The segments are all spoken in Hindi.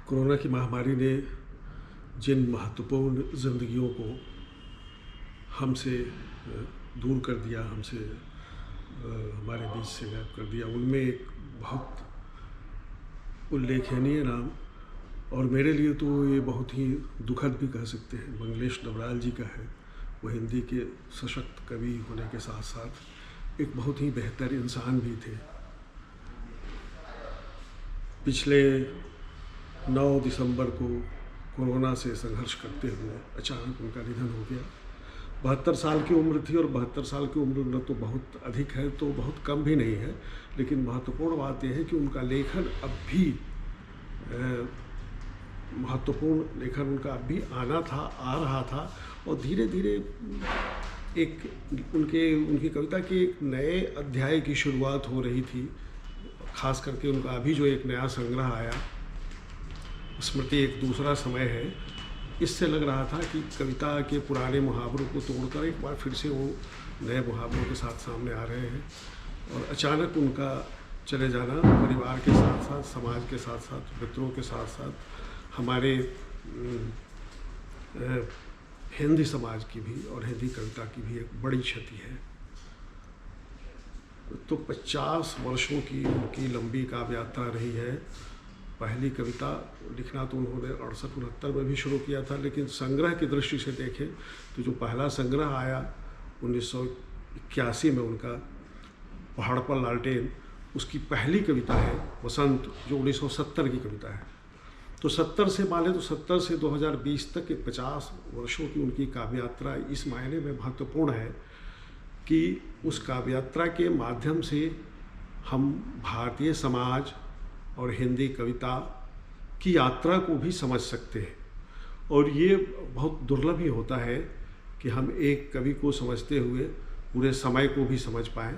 कोरोना की महामारी ने जिन महत्वपूर्ण ज़िंदगियों को हमसे दूर कर दिया, हमसे हमारे बीच से गायब कर दिया, उनमें एक बहुत उल्लेखनीय नाम और मेरे लिए तो ये बहुत ही दुखद भी कह सकते हैं, मंगलेश डबराल जी का है। वो हिंदी के सशक्त कवि होने के साथ साथ एक बहुत ही बेहतर इंसान भी थे। पिछले 9 दिसंबर को कोरोना से संघर्ष करते हुए अचानक उनका निधन हो गया। 72 साल की उम्र थी और 72 साल की उम्र न तो बहुत अधिक है तो बहुत कम भी नहीं है, लेकिन महत्वपूर्ण बात यह है कि उनका लेखन अब भी महत्वपूर्ण लेखन उनका अब भी आ रहा था और धीरे धीरे एक उनकी कविता की एक नए अध्याय की शुरुआत हो रही थी। खास करके उनका अभी जो एक नया संग्रह आया, स्मृति एक दूसरा समय है, इससे लग रहा था कि कविता के पुराने मुहावरों को तोड़कर एक बार फिर से वो नए मुहावरों के साथ सामने आ रहे हैं। और अचानक उनका चले जाना परिवार के साथ साथ, समाज के साथ साथ, मित्रों के साथ साथ हमारे हिंदी समाज की भी और हिंदी कविता की भी एक बड़ी क्षति है। तो 50 वर्षों की उनकी लंबी काव्य यात्रा रही है। पहली कविता लिखना तो उन्होंने 68-69 में भी शुरू किया था, लेकिन संग्रह की दृष्टि से देखें तो जो पहला संग्रह आया 1981 में उनका, पहाड़ पर लालटेन, उसकी पहली कविता है वसंत, जो 1970 की कविता है। तो 70 से माने तो 70 से 2020 तक के 50 वर्षों की उनकी काव्य यात्रा इस मायने में महत्वपूर्ण है कि उस काव्य यात्रा के माध्यम से हम भारतीय समाज और हिंदी कविता की यात्रा को भी समझ सकते हैं। और ये बहुत दुर्लभ ही होता है कि हम एक कवि को समझते हुए पूरे समय को भी समझ पाएँ।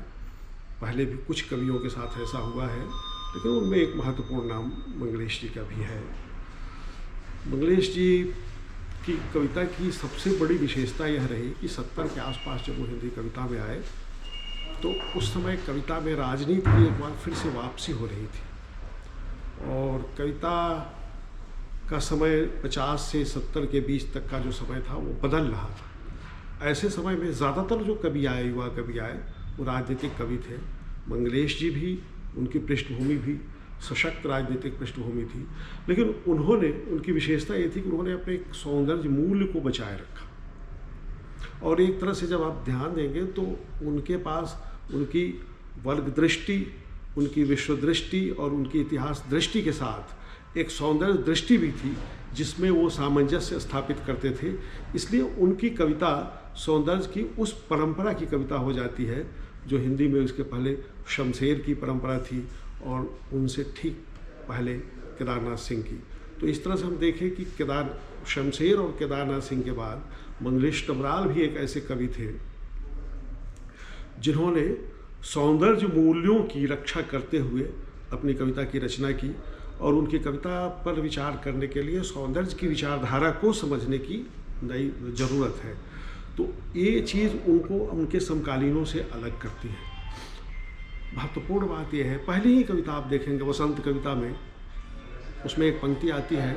पहले भी कुछ कवियों के साथ ऐसा हुआ है, लेकिन उनमें एक महत्वपूर्ण नाम मंगलेश जी का भी है। मंगलेश जी की कविता की सबसे बड़ी विशेषता यह रही कि 70 के आसपास जब वो हिंदी कविता में आए तो उस समय कविता में राजनीति की एक बार फिर से वापसी हो रही थी और कविता का समय 50 से 70 के बीच तक का जो समय था वो बदल रहा था। ऐसे समय में ज़्यादातर जो कवि आए, युवा कवि आए, वो राजनीतिक कवि थे। मंगलेश जी भी, उनकी पृष्ठभूमि भी सशक्त राजनीतिक पृष्ठभूमि थी, लेकिन उनकी विशेषता ये थी कि उन्होंने अपने एक सौंदर्य मूल्य को बचाए रखा। और एक तरह से जब आप ध्यान देंगे तो उनके पास उनकी वर्ग दृष्टि, उनकी विश्व दृष्टि और उनकी इतिहास दृष्टि के साथ एक सौंदर्य दृष्टि भी थी, जिसमें वो सामंजस्य स्थापित करते थे। इसलिए उनकी कविता सौंदर्य की उस परंपरा की कविता हो जाती है जो हिंदी में उसके पहले शमशेर की परंपरा थी और उनसे ठीक पहले केदारनाथ सिंह की। तो इस तरह से हम देखें कि शमशेर और केदारनाथ सिंह के बाद मंगलेश डबराल भी एक ऐसे कवि थे जिन्होंने सौंदर्य मूल्यों की रक्षा करते हुए अपनी कविता की रचना की और उनकी कविता पर विचार करने के लिए सौंदर्य की विचारधारा को समझने की नई ज़रूरत है। तो ये चीज़ उनको उनके समकालीनों से अलग करती है। महत्वपूर्ण बात यह है, पहली ही कविता आप देखेंगे वसंत कविता में, उसमें एक पंक्ति आती है,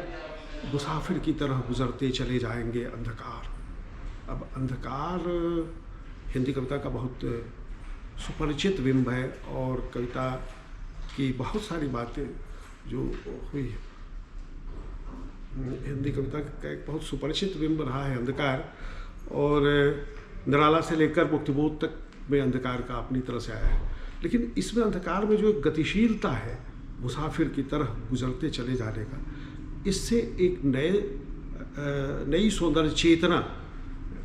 मुसाफिर की तरह गुजरते चले जाएंगे अंधकार। अब अंधकार हिंदी कविता का बहुत सुपरिचित बिंब है और कविता की बहुत सारी बातें जो हुई, हिंदी कविता का एक बहुत सुपरिचित बिंब रहा है अंधकार। और निराला से लेकर मुक्तिबोध तक में अंधकार का अपनी तरह से आया है, लेकिन इसमें अंधकार में जो एक गतिशीलता है, मुसाफिर की तरह गुजरते चले जाने का, इससे एक नई सौंदर्य चेतना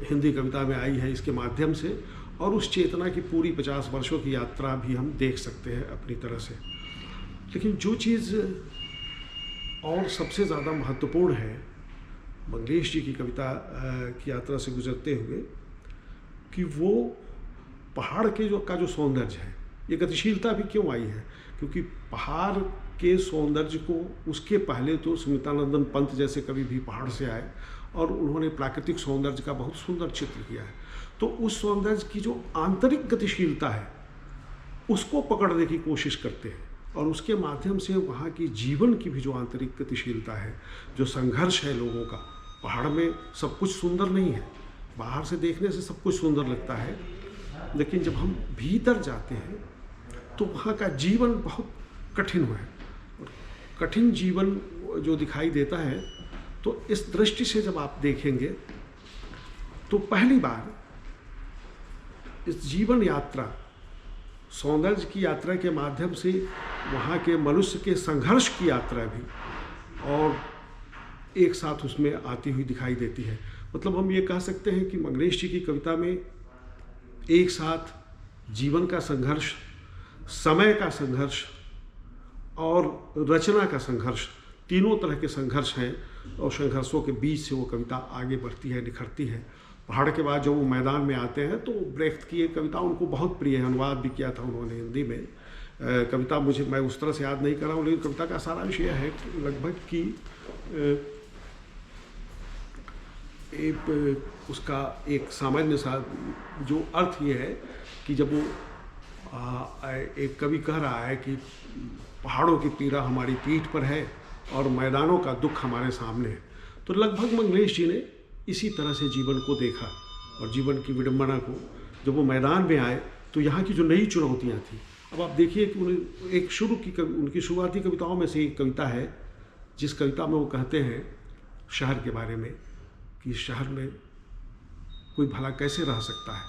हिंदी कविता में आई है इसके माध्यम से। और उस चेतना की पूरी 50 वर्षों की यात्रा भी हम देख सकते हैं अपनी तरह से। लेकिन जो चीज़ और सबसे ज़्यादा महत्वपूर्ण है मंगलेश जी की कविता की यात्रा से गुजरते हुए, कि वो पहाड़ के जो सौंदर्य है, ये गतिशीलता भी क्यों आई है, क्योंकि पहाड़ के सौंदर्य को उसके पहले तो सुमित्रानंदन पंत जैसे कवि भी पहाड़ से आए और उन्होंने प्राकृतिक सौंदर्य का बहुत सुंदर चित्र किया है। तो उस सौंदर्य की जो आंतरिक गतिशीलता है उसको पकड़ने की कोशिश करते हैं और उसके माध्यम से वहाँ की जीवन की भी जो आंतरिक गतिशीलता है, जो संघर्ष है लोगों का। पहाड़ में सब कुछ सुंदर नहीं है, बाहर से देखने से सब कुछ सुंदर लगता है, लेकिन जब हम भीतर जाते हैं तो वहाँ का जीवन बहुत कठिन है। और कठिन जीवन जो दिखाई देता है, तो इस दृष्टि से जब आप देखेंगे तो पहली बार इस जीवन यात्रा, सौंदर्य की यात्रा के माध्यम से वहाँ के मनुष्य के संघर्ष की यात्रा भी और एक साथ उसमें आती हुई दिखाई देती है। मतलब हम ये कह सकते हैं कि मंगलेश जी की कविता में एक साथ जीवन का संघर्ष, समय का संघर्ष और रचना का संघर्ष, तीनों तरह के संघर्ष हैं, और संघर्षों के बीच से वो कविता आगे बढ़ती है, निखरती है। पहाड़ के बाद जब वो मैदान में आते हैं तो ब्रेख्त की एक कविता उनको बहुत प्रिय है, अनुवाद भी किया था उन्होंने हिंदी में। कविता मैं उस तरह से याद नहीं कर रहा हूँ, लेकिन कविता का सारांश यह है लगभग कि उसका एक सामान्य सा जो अर्थ ये है कि जब वो एक कवि कह रहा है कि पहाड़ों की पीड़ा हमारी पीठ पर है और मैदानों का दुख हमारे सामने है, तो लगभग मंगलेश जी ने इसी तरह से जीवन को देखा और जीवन की विडंबना को। जब वो मैदान में आए तो यहाँ की जो नई चुनौतियाँ थी, अब आप देखिए कि उन्हें एक उनकी शुरुआती कविताओं में से एक कविता है जिस कविता में वो कहते हैं शहर के बारे में कि शहर में कोई भला कैसे रह सकता है,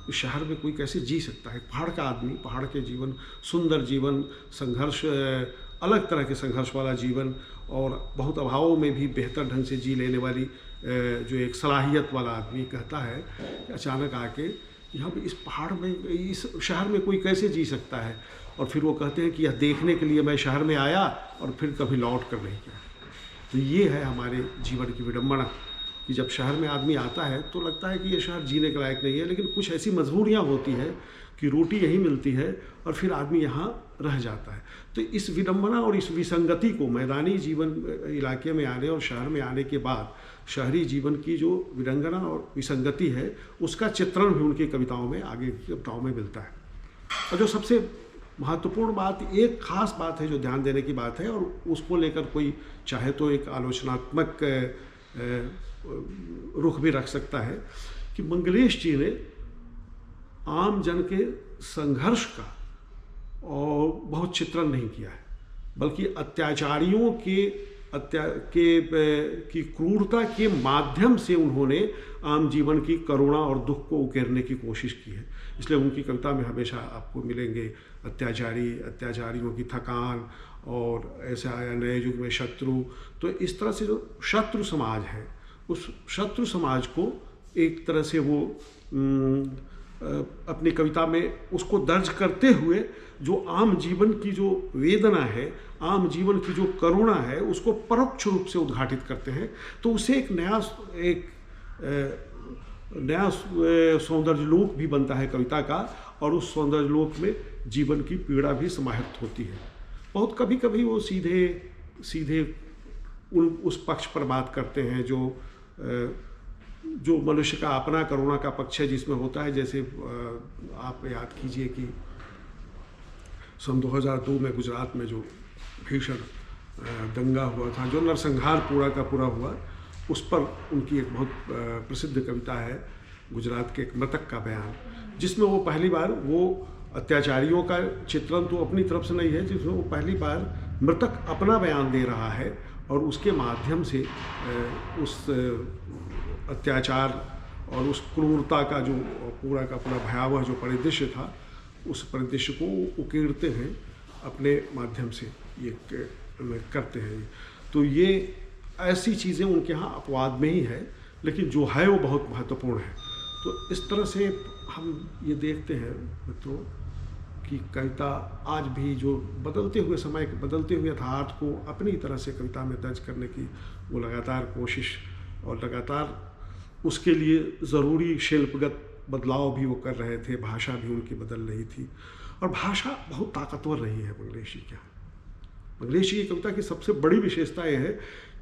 इस शहर में कोई कैसे जी सकता है। पहाड़ का आदमी, पहाड़ के जीवन, सुंदर जीवन, संघर्ष, अलग तरह के संघर्ष वाला जीवन और बहुत अभावों में भी बेहतर ढंग से जी लेने वाली जो एक सलाहियत वाला आदमी कहता है कि अचानक आके कि हम इस पहाड़ में, इस शहर में कोई कैसे जी सकता है। और फिर वो कहते हैं कि यह देखने के लिए मैं शहर में आया और फिर कभी लौट कर नहीं गया। तो ये है हमारे जीवन की विडंबना कि जब शहर में आदमी आता है तो लगता है कि ये शहर जीने के लायक नहीं है, लेकिन कुछ ऐसी मजबूरियाँ होती है कि रोटी यही मिलती है और फिर आदमी यहाँ रह जाता है। तो इस विडंबना और इस विसंगति को मैदानी जीवन इलाके में आने और शहर में आने के बाद शहरी जीवन की जो विडंबना और विसंगति है, उसका चित्रण भी उनकी कविताओं में, आगे की कविताओं में मिलता है। और जो सबसे महत्वपूर्ण बात, एक खास बात है जो ध्यान देने की बात है, और उसको लेकर कोई चाहे तो एक आलोचनात्मक रुख भी रख सकता है कि मंगलेश जी ने आम जन के संघर्ष का और बहुत चित्रण नहीं किया है, बल्कि अत्याचारियों की क्रूरता के माध्यम से उन्होंने आम जीवन की करुणा और दुख को उकेरने की कोशिश की है। इसलिए उनकी कविता में हमेशा आपको मिलेंगे अत्याचारियों की थकान और ऐसा आया नए युग में शत्रु। तो इस तरह से जो शत्रु समाज है, उस शत्रु समाज को एक तरह से वो अपनी कविता में उसको दर्ज करते हुए जो आम जीवन की जो वेदना है, आम जीवन की जो करुणा है, उसको परोक्ष रूप से उद्घाटित करते हैं। तो उसे एक नया सौंदर्य लोक भी बनता है कविता का, और उस सौंदर्य लोक में जीवन की पीड़ा भी समाहित होती है। बहुत कभी कभी वो सीधे उस पक्ष पर बात करते हैं जो मनुष्य का अपना करुणा का पक्ष है, जिसमें होता है जैसे आप याद कीजिए कि सन 2002 में गुजरात में जो भीषण दंगा हुआ था, जो नरसंहार पूरा का पूरा हुआ, उस पर उनकी एक बहुत प्रसिद्ध कविता है गुजरात के एक मृतक का बयान, जिसमें वो पहली बार वो अत्याचारियों का चित्रण तो अपनी तरफ से नहीं है, जिसमें वो पहली बार मृतक अपना बयान दे रहा है और उसके माध्यम से उस अत्याचार और उस क्रूरता का जो पूरा का पूरा भयावह जो परिदृश्य था, उस परिदृश्य को उकेरते हैं अपने माध्यम से, ये करते हैं। तो ये ऐसी चीज़ें उनके यहाँ अपवाद में ही है, लेकिन जो है वो बहुत महत्वपूर्ण है। तो इस तरह से हम ये देखते हैं मित्रों कि कविता आज भी जो बदलते हुए समय के बदलते हुए यथार्थ को अपनी तरह से कविता में दर्ज करने की वो लगातार कोशिश और लगातार उसके लिए ज़रूरी शिल्पगत बदलाव भी वो कर रहे थे। भाषा भी उनकी बदल रही थी और भाषा बहुत ताकतवर रही है मंगलेश जी की कविता की सबसे बड़ी विशेषता यह है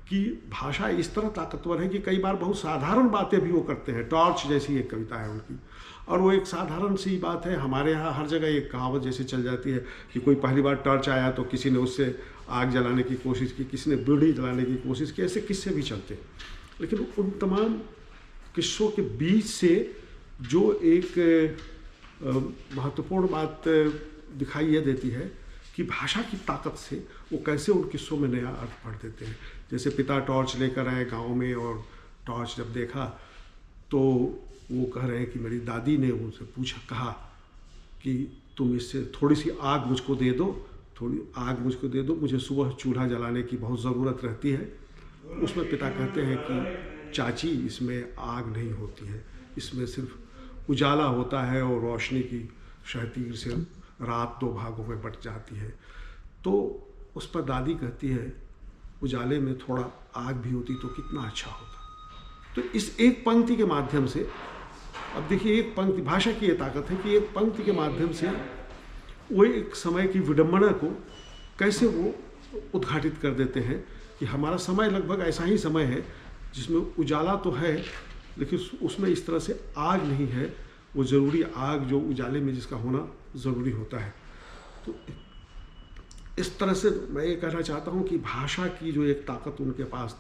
कि भाषा इस तरह ताकतवर है कि कई बार बहुत साधारण बातें भी वो करते हैं। टॉर्च जैसी एक कविता है उनकी, और वो एक साधारण सी बात है। हमारे यहाँ हर जगह एक कहावत जैसे चल जाती है कि कोई पहली बार टॉर्च आया तो किसी ने उससे आग जलाने की कोशिश की, किसी ने बीड़ी जलाने की कोशिश की, ऐसे किस्से भी चलते हैं। लेकिन उन तमाम किस्सों के बीच से जो एक महत्वपूर्ण बात दिखाई यह देती है कि भाषा की ताकत से वो कैसे उन किस्सों में नया अर्थ भर देते हैं। जैसे पिता टॉर्च लेकर आए गांव में, और टॉर्च जब देखा तो वो कह रहे हैं कि मेरी दादी ने उनसे कहा कि तुम इससे थोड़ी सी आग मुझको दे दो, थोड़ी आग मुझको दे दो, मुझे सुबह चूल्हा जलाने की बहुत ज़रूरत रहती है। उसमें पिता कहते हैं कि चाची, इसमें आग नहीं होती है, इसमें सिर्फ उजाला होता है और रोशनी की शहतीर से रात दो भागों में बट जाती है। तो उस पर दादी कहती है, उजाले में थोड़ा आग भी होती तो कितना अच्छा होता। तो इस एक पंक्ति के माध्यम से, अब देखिए एक पंक्ति, भाषा की ये ताकत है कि एक पंक्ति के माध्यम से वो एक समय की विडंबना को कैसे वो उद्घाटित कर देते हैं कि हमारा समय लगभग ऐसा ही समय है जिसमें उजाला तो है लेकिन उसमें इस तरह से आग नहीं है, वो ज़रूरी आग जो उजाले में जिसका होना ज़रूरी होता है। तो इस तरह से मैं ये कहना चाहता हूँ कि भाषा की जो एक ताकत उनके पास